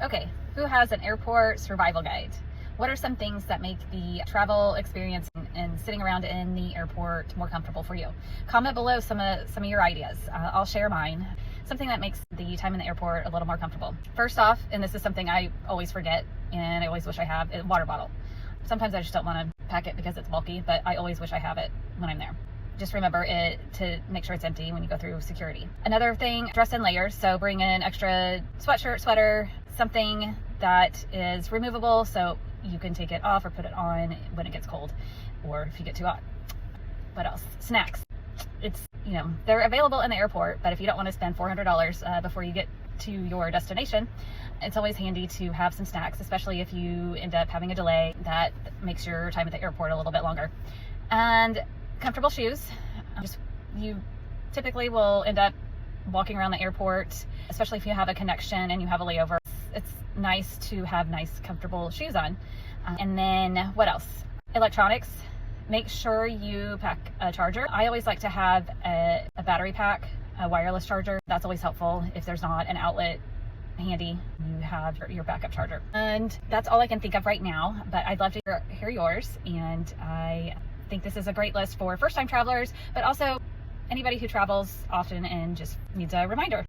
Okay, who has an airport survival guide? What are some things that make the travel experience and sitting around in the airport more comfortable for you? Comment below some of your ideas. I'll share mine. Something that makes the time in the airport a little more comfortable. First off, and this is something I always forget and I always wish I have, a water bottle. Sometimes I just don't want to pack it because it's bulky, but I always wish I have it when I'm there. Just remember it to make sure it's empty when you go through security. Another thing, dress in layers. So bring in extra sweatshirt, sweater, something that is removable so you can take it off or put it on when it gets cold or if you get too hot. What else? Snacks. They're available in the airport, but if you don't want to spend $400 before you get to your destination, it's always handy to have some snacks, especially if you end up having a delay that makes your time at the airport a little bit longer. And comfortable shoes. You typically will end up walking around the airport, especially if you have a connection and you have a layover. It's nice to have nice, comfortable shoes on. And then what else? Electronics. Make sure you pack a charger. I always like to have a battery pack, a wireless charger. That's always helpful if there's not an outlet handy. You have your backup charger. And that's all I can think of right now, but I'd love to hear yours. And I think this is a great list for first-time travelers, but also anybody who travels often and just needs a reminder.